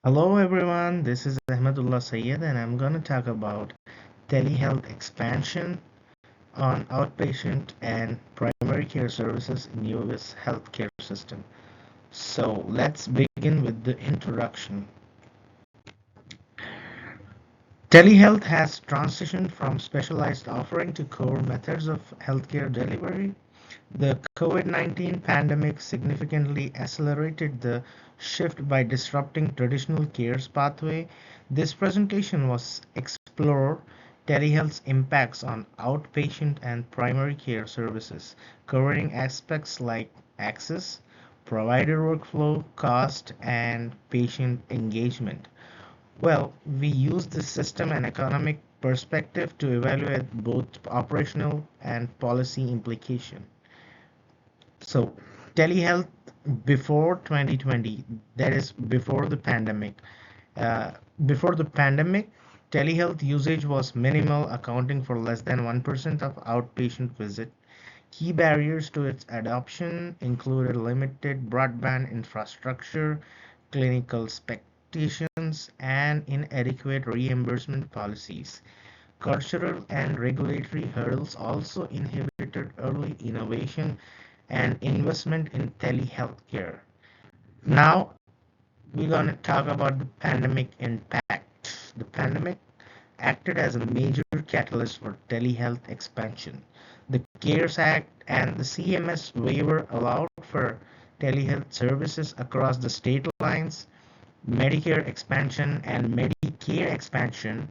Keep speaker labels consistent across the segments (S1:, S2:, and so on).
S1: Hello everyone, this is Ahmedullah Sayed and I'm going to talk about telehealth expansion on outpatient and primary care services in US healthcare system. So let's begin with the introduction. Telehealth has transitioned from specialized offering to core methods of healthcare delivery. The COVID-19 pandemic significantly accelerated the shift by disrupting traditional care pathway. This presentation was explore telehealth's impacts on outpatient and primary care services, covering aspects like access, provider workflow, cost, and patient engagement. Well, we use this system and economic perspective to evaluate both operational and policy implication. So, telehealth before 2020, that is before the pandemic. Uh, Before the pandemic, telehealth usage was minimal, accounting for less than 1% of outpatient visit. Key barriers to its adoption included limited broadband infrastructure, clinical expectations, and inadequate reimbursement policies. Cultural and regulatory hurdles also inhibited early innovation and investment in telehealth care. Now, we're going to talk about the pandemic impact. The pandemic acted as a major catalyst for telehealth expansion. The CARES Act and the CMS waiver allowed for telehealth services across the state lines. Medicare expansion and Medicare expansion,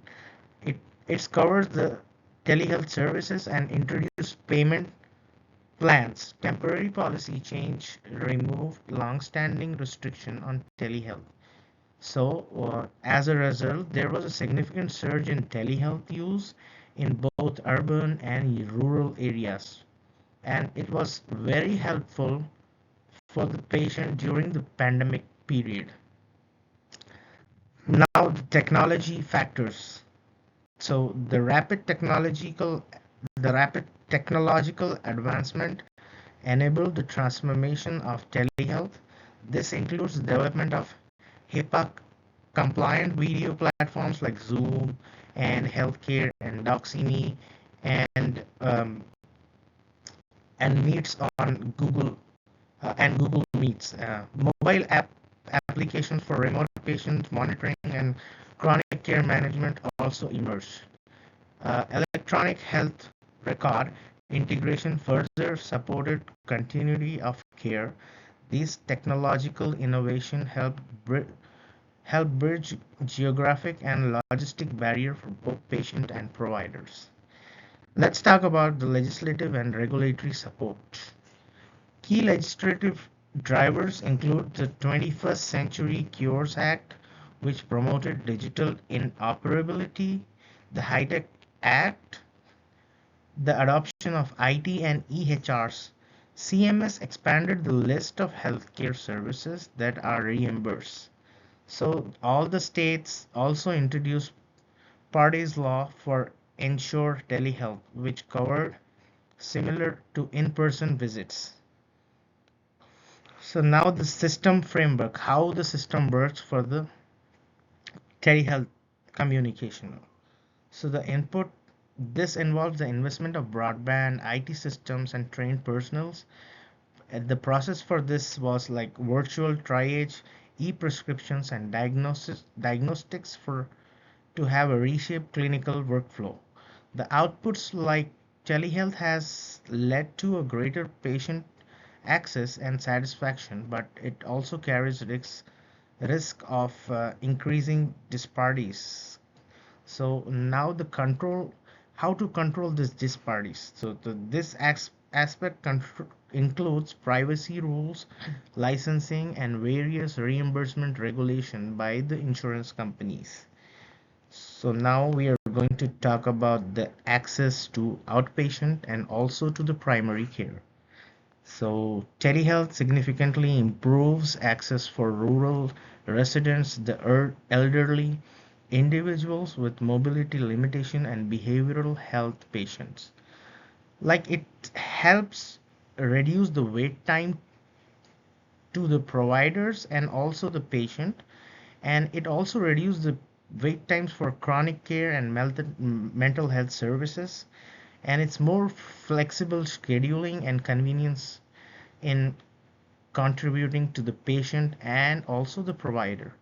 S1: it it covers the telehealth services and introduced payment plans. Temporary policy change removed long-standing restriction on telehealth. So, as a result, there was a significant surge in telehealth use in both urban and rural areas, and it was very helpful for the patient during the pandemic period. Now, the technology factors. So, the rapid technological advancement enabled the transformation of telehealth. This includes the development of HIPAA compliant video platforms like Zoom and Healthcare and Doxime and um, and Meets on Google Meets. Mobile applications for remote patient monitoring and chronic care management also emerged. Electronic health record integration further supported continuity of care. These technological innovation help bridge geographic and logistic barrier for both patient and providers. Let's talk about the legislative and regulatory support. Key legislative drivers include the 21st Century Cures Act, which promoted digital interoperability, the HITECH Act, the adoption of IT and EHRs. CMS expanded the list of healthcare services that are reimbursed. So all the states also introduced Party's law for ensure telehealth, which covered similar to in-person visits. So now the system framework, how the system works for the telehealth communication. So this involves the investment of broadband, IT systems, and trained personnels. The process for this was like virtual triage, e-prescriptions, and diagnostics for to have a reshaped clinical workflow. The outputs like telehealth has led to a greater patient access and satisfaction, but it also carries risk of increasing disparities. So now the control, how to control these disparities. So this aspect includes privacy rules, licensing, and various reimbursement regulation by the insurance companies. So now we are going to talk about the access to outpatient and also to the primary care. So telehealth significantly improves access for rural residents, the elderly, individuals with mobility limitation and behavioral health patients. Like it helps reduce the wait time to the providers and also the patient. And it also reduced the wait times for chronic care and mental health services, and it's more flexible scheduling and convenience in contributing to the patient and also the provider.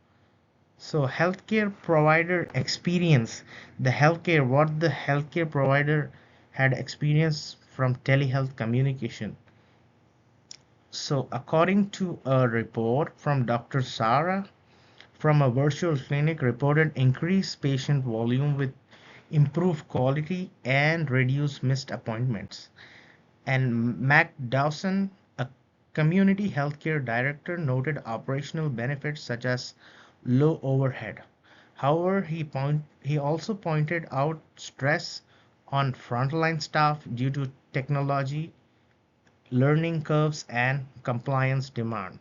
S1: So healthcare provider experience, what the healthcare provider had experienced from telehealth communication. So according to a report from Dr. Sarah from a virtual clinic reported increased patient volume with improved quality and reduced missed appointments. And Mac Dawson, a community healthcare director, noted operational benefits such as low overhead. However, he also pointed out stress on frontline staff due to technology, learning curves, and compliance demand.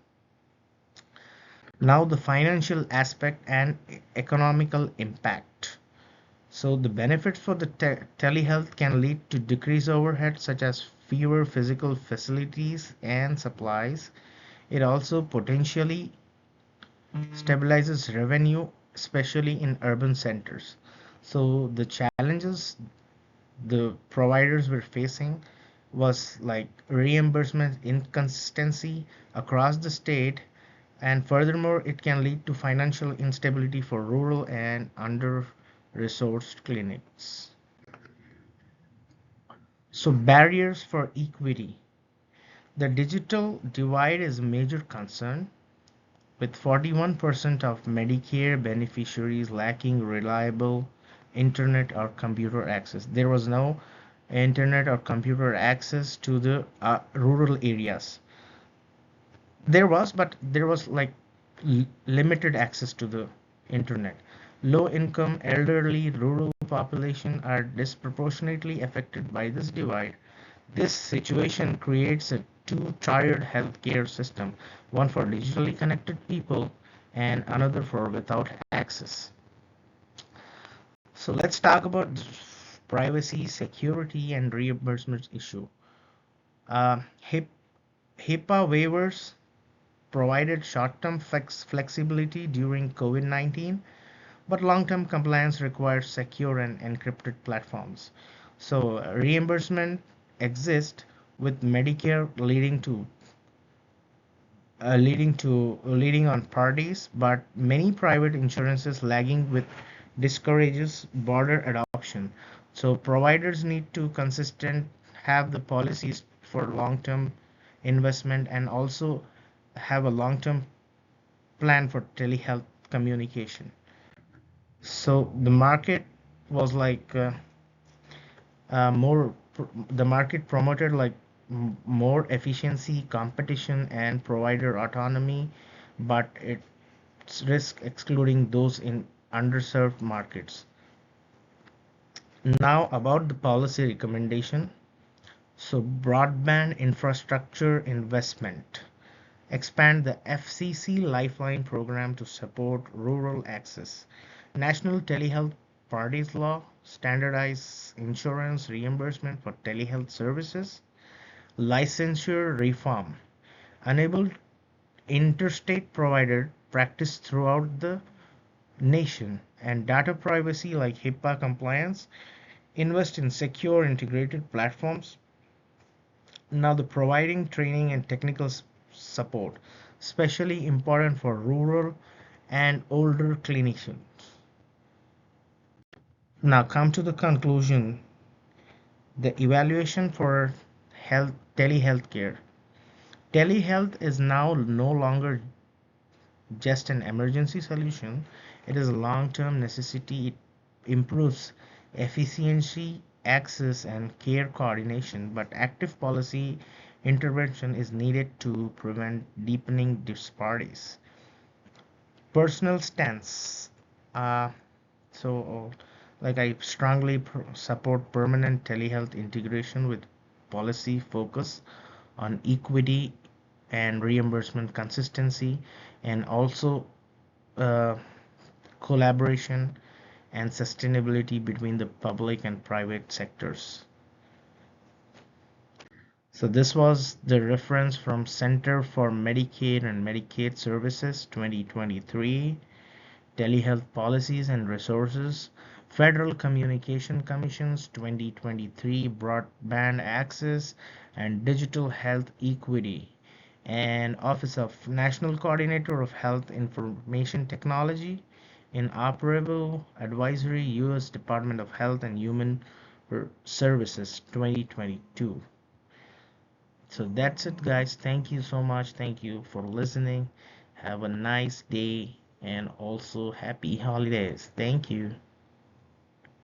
S1: Now, the financial aspect and economical impact. So the benefits for the telehealth can lead to decreased overhead such as fewer physical facilities and supplies. It also potentially stabilizes revenue, especially in urban centers. So the challenges the providers were facing was like reimbursement inconsistency across the state, and furthermore it can lead to financial instability for rural and under resourced clinics. So barriers for equity. The digital divide is a major concern, with 41% of Medicare beneficiaries lacking reliable internet or computer access. There was no internet or computer access to the rural areas. But there was like limited access to the internet. Low income, elderly, rural population are disproportionately affected by this divide. This situation creates a two-tiered healthcare system, one for digitally connected people and another for without access. So let's talk about privacy, security, and reimbursement issue. Uh, HIPAA waivers provided short-term flexibility during COVID-19, but long-term compliance requires secure and encrypted platforms. So reimbursement exists with Medicare leading on parties, but many private insurances lagging with discourages broader adoption. So providers need to consistent have the policies for long-term investment and also have a long-term plan for telehealth communication. So the market was like more the market promoted like more efficiency, competition, and provider autonomy, but it's risk excluding those in underserved markets. Now about the policy recommendation. So broadband infrastructure investment. Expand the FCC Lifeline program to support rural access. National Telehealth Parties Law, standardize insurance reimbursement for telehealth services. Licensure reform, enable interstate provider practice throughout the nation. And data privacy like HIPAA compliance, invest in secure integrated platforms. Now the providing training and technical support, especially important for rural and older clinicians. Now come to the conclusion, the evaluation for telehealth care. Telehealth is now no longer just an emergency solution, it is a long term necessity. It improves efficiency, access, and care coordination, but active policy intervention is needed to prevent deepening disparities. Personal stance. Uh, so, like, I strongly support permanent telehealth integration with policy focus on equity and reimbursement consistency, and also uh, collaboration and sustainability between the public and private sectors. So this was the reference from Center for Medicaid and Medicaid Services 2023. Telehealth Policies and Resources, Federal Communication Commission's 2023 Broadband Access and Digital Health Equity, and Office of National Coordinator of Health Information Technology, Inoperable Advisory, U.S. Department of Health and Human Services 2022. So that's it, guys. Thank you so much. Thank you for listening. Have a nice day and also happy holidays. Thank you.